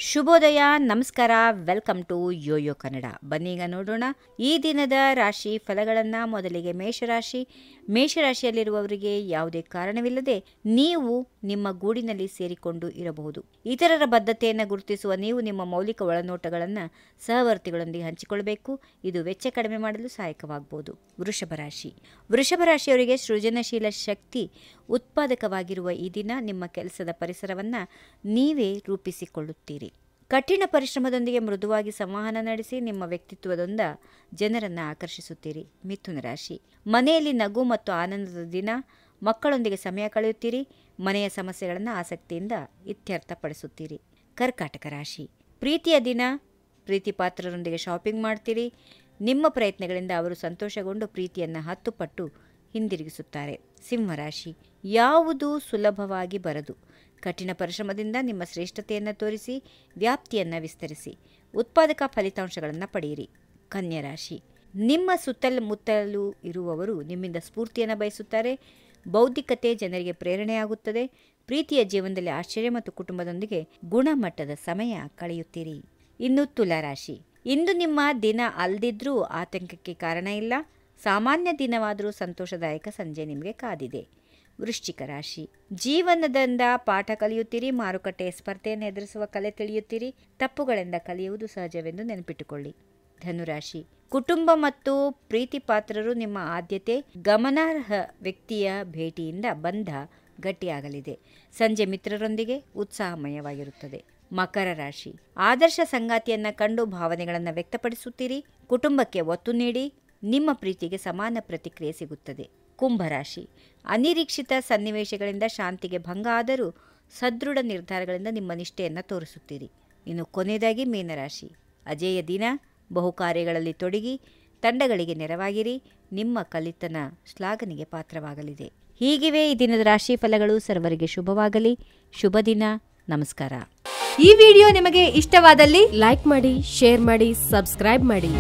ಶುಭೋದಯ, ನಮಸ್ಕಾರ, welcome to Yoyo Kannada. ಬನ್ನೀಗ ನೋಡೋಣ ಈ ದಿನದ ರಾಶಿ ಫಲಗಳನ್ನು. ಮೊದಲಿಗೆ ಮೇಷರಾಶಿಯಲ್ಲಿರುವವರಿಗೆ ಯಾವುದೇ ಕಾರಣವಿಲ್ಲದೆ ನೀವು ನಿಮ್ಮ ಗೂಡಿನಲ್ಲಿ ಸೇರಿಕೊಂಡು ಇರಬಹುದು. ಇತರರ ಬದ್ಧತೆಯನ್ನು ಗುರುತಿಸುವ ನೀವು ನಿಮ್ಮ ಮೌಲಿಕ ಒಳನೋಟಗಳನ್ನು ಸಹವರ್ತಿಗಳೊಂದಿಗೆ ಹಂಚಿಕೊಳ್ಳಬೇಕು. ಇದು ವೆಚ್ಚ ಕಡಿಮೆ ಮಾಡಲು ಸಹಾಯಕವಾಗಬಹುದು. ವೃಷಭ ರಾಶಿಯವರಿಗೆ ಸೃಜನಶೀಲ ಶಕ್ತಿ ಉತ್ಪಾದಕವಾಗಿರುವ ಈ ದಿನ ನಿಮ್ಮ ಕೆಲಸದ ಪರಿಸರವನ್ನು ನೀವೇ ರೂಪಿಸಿಕೊಳ್ಳುತ್ತೀರಿ. ಕಠಿಣ ಪರಿಶ್ರಮದೊಂದಿಗೆ ಮೃದುವಾಗಿ ಸಂವಹನ ನಡೆಸಿ ನಿಮ್ಮ ವ್ಯಕ್ತಿತ್ವದೊಂದ ಜನರನ್ನು ಆಕರ್ಷಿಸುತ್ತೀರಿ. ಮಿಥುನ ರಾಶಿ, ಮನೆಯಲ್ಲಿ ನಗು ಮತ್ತು ಆನಂದದ ದಿನ. ಮಕ್ಕಳೊಂದಿಗೆ ಸಮಯ ಕಳೆಯುತ್ತೀರಿ. ಮನೆಯ ಸಮಸ್ಯೆಗಳನ್ನು ಆಸಕ್ತಿಯಿಂದ ಇತ್ಯರ್ಥಪಡಿಸುತ್ತೀರಿ. ಕರ್ಕಾಟಕ ರಾಶಿ, ಪ್ರೀತಿಯ ದಿನ. ಪ್ರೀತಿ ಪಾತ್ರರೊಂದಿಗೆ ಶಾಪಿಂಗ್ ಮಾಡ್ತೀರಿ. ನಿಮ್ಮ ಪ್ರಯತ್ನಗಳಿಂದ ಅವರು ಸಂತೋಷಗೊಂಡು ಪ್ರೀತಿಯನ್ನು 10 ಪಟ್ಟು ಹಿಂದಿರುಗಿಸುತ್ತಾರೆ. ಸಿಂಹರಾಶಿ, ಯಾವುದು ಸುಲಭವಾಗಿ ಬರದು. ಕಠಿಣ ಪರಿಶ್ರಮದಿಂದ ನಿಮ್ಮ ಶ್ರೇಷ್ಠತೆಯನ್ನು ತೋರಿಸಿ ವ್ಯಾಪ್ತಿಯನ್ನು ವಿಸ್ತರಿಸಿ ಉತ್ಪಾದಕ ಫಲಿತಾಂಶಗಳನ್ನು ಪಡೆಯಿರಿ. ಕನ್ಯಾ ರಾಶಿ, ನಿಮ್ಮ ಸುತ್ತಮುತ್ತಲೂ ಇರುವವರು ನಿಮ್ಮಿಂದ ಸ್ಫೂರ್ತಿಯನ್ನು ಬಯಸುತ್ತಾರೆ. ಬೌದ್ಧಿಕತೆ ಜನರಿಗೆ ಪ್ರೇರಣೆಯಾಗುತ್ತದೆ. ಪ್ರೀತಿಯ ಜೀವನದಲ್ಲಿ ಆಶ್ಚರ್ಯ ಮತ್ತು ಕುಟುಂಬದೊಂದಿಗೆ ಗುಣಮಟ್ಟದ ಸಮಯ ಕಳೆಯುತ್ತೀರಿ. ಇನ್ನು ತುಲಾರಾಶಿ, ಇಂದು ನಿಮ್ಮ ದಿನ ಅಲ್ದಿದ್ರೂ ಆತಂಕಕ್ಕೆ ಕಾರಣ ಇಲ್ಲ. ಸಾಮಾನ್ಯ ದಿನವಾದರೂ ಸಂತೋಷದಾಯಕ ಸಂಜೆ ನಿಮಗೆ ಕಾದಿದೆ. ವೃಶ್ಚಿಕ ರಾಶಿ, ಜೀವನದಿಂದ ಪಾಠ ಕಲಿಯುತ್ತೀರಿ. ಮಾರುಕಟ್ಟೆಯ ಸ್ಪರ್ಧೆಯನ್ನು ಎದುರಿಸುವ ಕಲೆ ತಿಳಿಯುತ್ತೀರಿ. ತಪ್ಪುಗಳಿಂದ ಕಲಿಯುವುದು ಸಹಜವೆಂದು ನೆನಪಿಟ್ಟುಕೊಳ್ಳಿ. ಧನುರಾಶಿ, ಕುಟುಂಬ ಮತ್ತು ಪ್ರೀತಿ ಪಾತ್ರರು ನಿಮ್ಮ ಆದ್ಯತೆ. ಗಮನಾರ್ಹ ವ್ಯಕ್ತಿಯ ಭೇಟಿಯಿಂದ ಬಂಧ ಗಟ್ಟಿಯಾಗಲಿದೆ. ಸಂಜೆ ಮಿತ್ರರೊಂದಿಗೆ ಉತ್ಸಾಹಮಯವಾಗಿರುತ್ತದೆ. ಮಕರ ರಾಶಿ, ಆದರ್ಶ ಸಂಗಾತಿಯನ್ನ ಕಂಡು ಭಾವನೆಗಳನ್ನು ವ್ಯಕ್ತಪಡಿಸುತ್ತೀರಿ. ಕುಟುಂಬಕ್ಕೆ ಒತ್ತು ನೀಡಿ. ನಿಮ್ಮ ಪ್ರೀತಿಗೆ ಸಮಾನ ಪ್ರತಿಕ್ರಿಯೆ ಸಿಗುತ್ತದೆ. ಕುಂಭರಾಶಿ, ಅನಿರೀಕ್ಷಿತ ಸನ್ನಿವೇಶಗಳಿಂದ ಶಾಂತಿಗೆ ಭಂಗ ಆದರೂ ಸದೃಢ ನಿರ್ಧಾರಗಳಿಂದ ನಿಮ್ಮ ನಿಷ್ಠೆಯನ್ನು ತೋರಿಸುತ್ತೀರಿ. ಇನ್ನು ಕೊನೆಯದಾಗಿ ಮೀನರಾಶಿ, ಅಜೇಯ ದಿನ. ಬಹು ಕಾರ್ಯಗಳಲ್ಲಿ ತೊಡಗಿ ತಂಡಗಳಿಗೆ ನೆರವಾಗಿರಿ. ನಿಮ್ಮ ಕಲಿತನ ಶ್ಲಾಘನೆಗೆ ಪಾತ್ರವಾಗಲಿದೆ. ಹೀಗಿವೆ ಈ ದಿನದ ರಾಶಿ ಫಲಗಳು. ಸರ್ವರಿಗೆ ಶುಭವಾಗಲಿ. ಶುಭ ದಿನ. ನಮಸ್ಕಾರ. ಈ ವಿಡಿಯೋ ನಿಮಗೆ ಇಷ್ಟವಾದಲ್ಲಿ ಲೈಕ್ ಮಾಡಿ, ಶೇರ್ ಮಾಡಿ, ಸಬ್ಸ್ಕ್ರೈಬ್ ಮಾಡಿ.